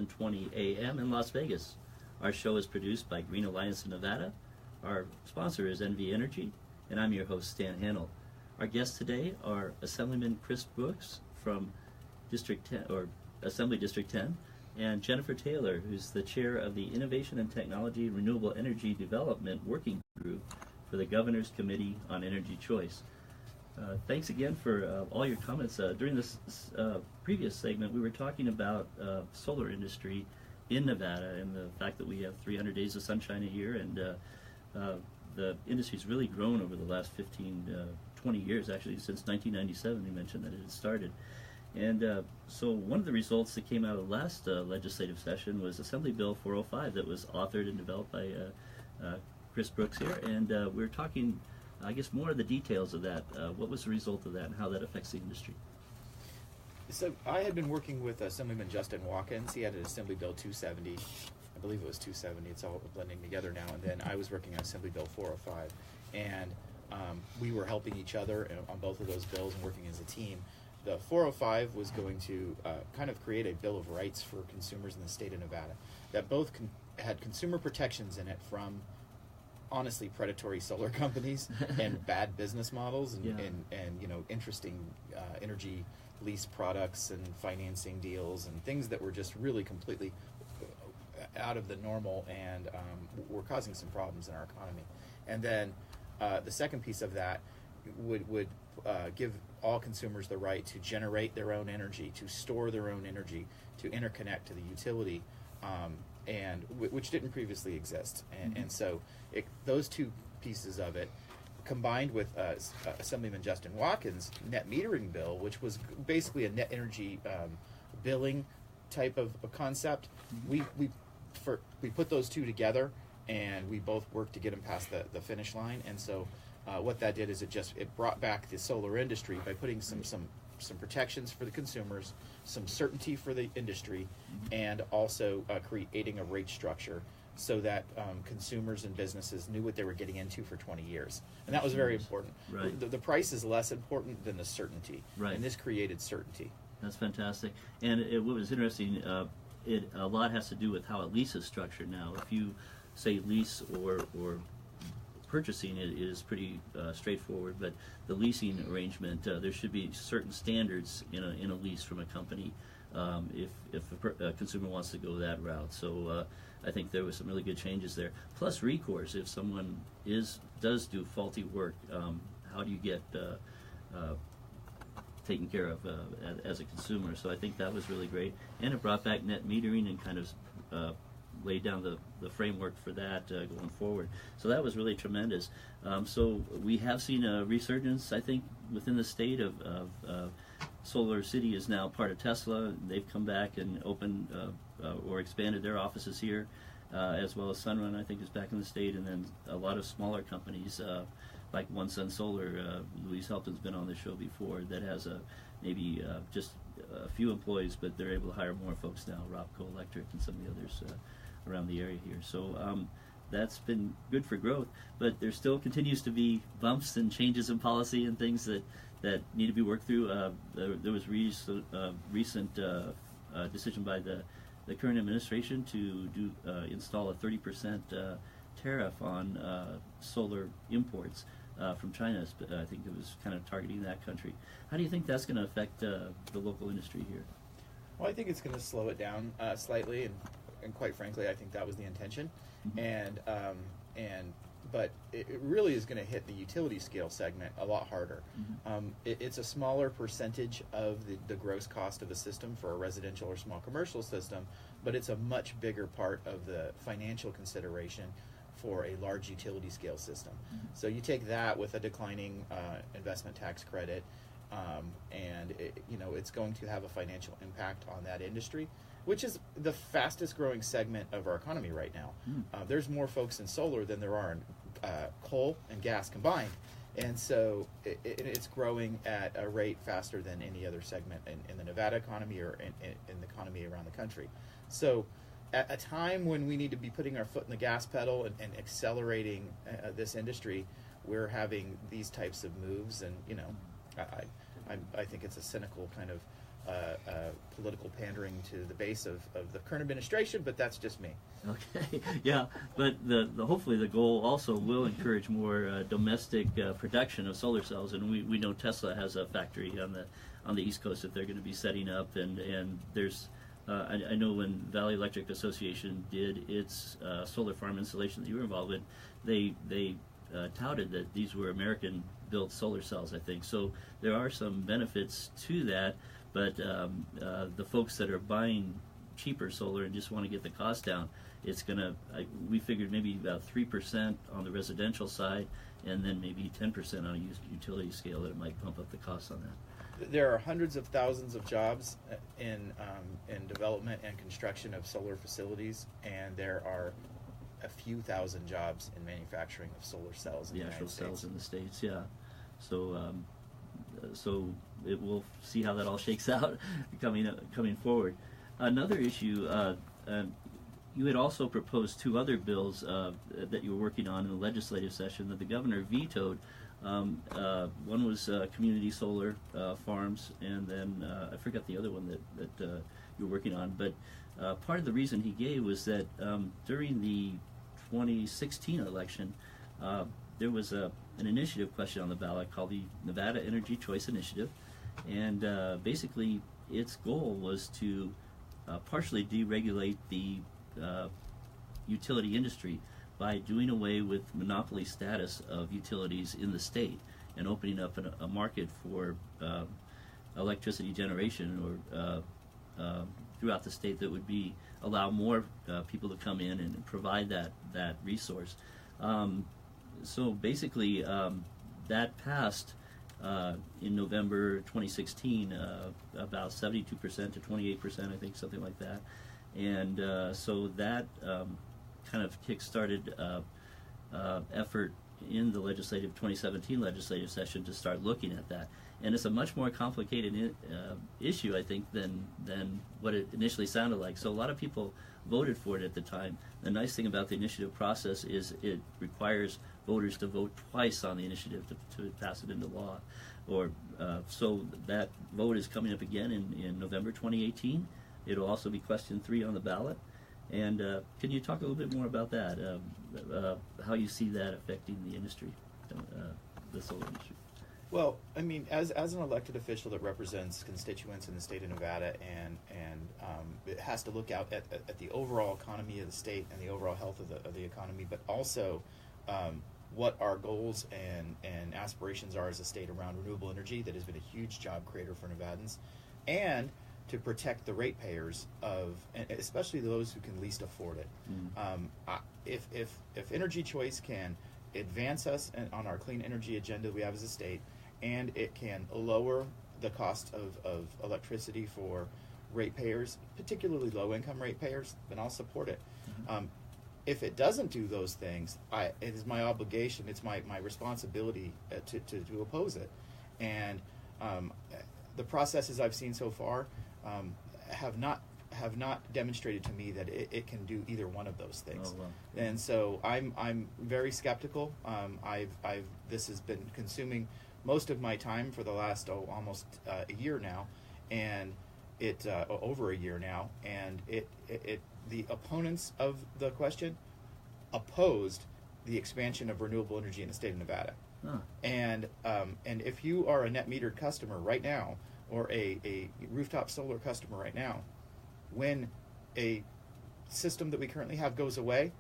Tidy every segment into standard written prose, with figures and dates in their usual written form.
11:20 a.m. in Las Vegas. Our show is produced by Green Alliance of Nevada. Our sponsor is NV Energy, and I'm your host, Stan Hanel. Our guests today are Assemblyman Chris Brooks from District 10, or Assembly District 10, and Jennifer Taylor, who's the chair of the Innovation and Technology Renewable Energy Development Working Group for the Governor's Committee on Energy Choice. Thanks again for all your comments. During this previous segment, we were talking about solar industry in Nevada and the fact that we have 300 days of sunshine a year, and the industry's really grown over the last 20 years, actually, since 1997. You mentioned that it had started. And so one of the results that came out of the last legislative session was Assembly Bill 405 that was authored and developed by Chris Brooks here, and we're talking, I guess, more of the details of that. What was the result of that and how that affects the industry? So I had been working with Assemblyman Justin Watkins. He had an Assembly Bill 270. I believe it was 270. It's all blending together now. And then I was working on Assembly Bill 405. And we were helping each other on both of those bills and working as a team. The 405 was going to kind of create a Bill of Rights for consumers in the state of Nevada that both had consumer protections in it from, honestly, predatory solar companies and bad business models and you know, interesting energy lease products and financing deals and things that were just really completely out of the normal and were causing some problems in our economy. And then the second piece of that would give all consumers the right to generate their own energy, to store their own energy, to interconnect to the utility, and which didn't previously exist. And so those two pieces of it, combined with Assemblyman Justin Watkins' net metering bill, which was basically a net energy billing type of concept, we put those two together, and we both worked to get them past the finish line. And so what that did is it brought back the solar industry by putting some protections for the consumers, some certainty for the industry, and also creating a rate structure so that consumers and businesses knew what they were getting into for 20 years. And that was very important. Right. The price is less important than the certainty. Right. And this created certainty. That's fantastic. And what was interesting, a lot has to do with how a lease is structured now. If you say lease or purchasing, it is pretty straightforward, but the leasing arrangement, there should be certain standards in a lease from a company if a consumer wants to go that route. So I think there was some really good changes there. Plus recourse, if someone does do faulty work, how do you get taken care of as a consumer? So I think that was really great, and it brought back net metering and kind of laid down the framework for that going forward. So that was really tremendous. So we have seen a resurgence, I think, within the state of Solar City is now part of Tesla. They've come back and opened or expanded their offices here, as well as Sunrun, I think, is back in the state, and then a lot of smaller companies like One Sun Solar. Louise Helpton's been on the show before, that has maybe just a few employees, but they're able to hire more folks now, Robco Electric and some of the others around the area here. So that's been good for growth, but there still continues to be bumps and changes in policy and things that need to be worked through. There was recent decision by the current administration to install a 30% tariff on solar imports from China. I think it was kind of targeting that country. How do you think that's going to affect the local industry here? Well, I think it's going to slow it down slightly, and quite frankly, I think that was the intention. But it really is going to hit the utility scale segment a lot harder. It's a smaller percentage of the gross cost of a system for a residential or small commercial system, but it's a much bigger part of the financial consideration for a large utility scale system. So you take that with a declining investment tax credit, and it's going to have a financial impact on that industry, which is the fastest growing segment of our economy right now. There's more folks in solar than there are in coal and gas combined. And so it's growing at a rate faster than any other segment in the Nevada economy or in the economy around the country. So at a time when we need to be putting our foot in the gas pedal and accelerating this industry, we're having these types of moves. And, I think it's a cynical kind of political pandering to the base of the current administration, but that's just me. Okay, yeah, but hopefully the goal also will encourage more domestic production of solar cells, and we know Tesla has a factory on the East Coast that they're going to be setting up, and there's I know when Valley Electric Association did its solar farm installation that you were involved in, they touted that these were American-built solar cells, I think. So there are some benefits to that, but the folks that are buying cheaper solar and just want to get the cost down, it's going to, we figured maybe about 3% on the residential side, and then maybe 10% on a utility scale that it might bump up the cost on that. There are hundreds of thousands of jobs in development and construction of solar facilities, and there are a few thousand jobs in manufacturing of solar cells in the actual United States. Cells in the States, yeah. So we'll see how that all shakes out coming forward. Another issue, you had also proposed two other bills that you were working on in the legislative session that the governor vetoed. One was community solar farms, and then I forgot the other one that you were working on. But part of the reason he gave was that during the 2016 election, there was an initiative question on the ballot called the Nevada Energy Choice Initiative, and basically its goal was to partially deregulate the utility industry by doing away with monopoly status of utilities in the state and opening up a market for electricity generation or throughout the state that would allow more people to come in and provide that resource. So basically, that passed in November 2016, about 72% to 28%, I think, something like that. And so that kind of kick-started effort in the 2017 legislative session to start looking at that. And it's a much more complicated issue, I think, than what it initially sounded like. So a lot of people voted for it at the time. The nice thing about the initiative process is it requires voters to vote twice on the initiative to pass it into law. So that vote is coming up again in November 2018. It'll also be question 3 on the ballot. And can you talk a little bit more about that, how you see that affecting the industry, the solar industry? Well, I mean, as an elected official that represents constituents in the state of Nevada, and it has to look out at the overall economy of the state and the overall health of the economy, but also what our goals and aspirations are as a state around renewable energy that has been a huge job creator for Nevadans, and to protect the ratepayers and especially those who can least afford it. If Energy Choice can advance us on our clean energy agenda we have as a state, and it can lower the cost of electricity for ratepayers, particularly low-income ratepayers, then I'll support it. If it doesn't do those things, it is my obligation, it's my responsibility to oppose it. And the processes I've seen so far have not demonstrated to me that it can do either one of those things. Oh, wow. And so I'm very skeptical. This has been consuming most of my time for the last almost a year now, and over a year now, and the opponents of the question opposed the expansion of renewable energy in the state of Nevada. Huh. And if you are a net metered customer right now, or a rooftop solar customer right now, when a system that we currently have goes away,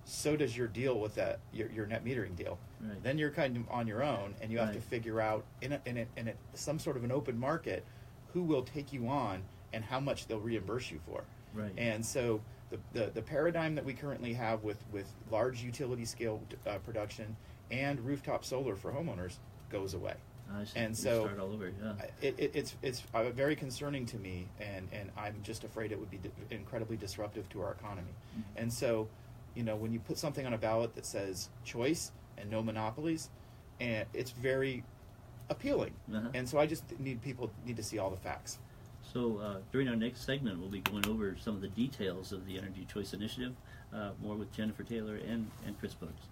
so does your deal with your net metering deal. Right. Then you're kind of on your own, and you have Right. to figure out in some sort of an open market who will take you on and how much they'll reimburse you for. Right. And so the paradigm that we currently have with large utility scale production and rooftop solar for homeowners goes away. And so start all over, yeah. it's very concerning to me, and I'm just afraid it would be incredibly disruptive to our economy. Mm-hmm. And so, when you put something on a ballot that says choice and no monopolies, and it's very appealing. Uh-huh. And so I just people need to see all the facts. So during our next segment, we'll be going over some of the details of the Energy Choice Initiative, more with Jennifer Taylor and Chris Bugs.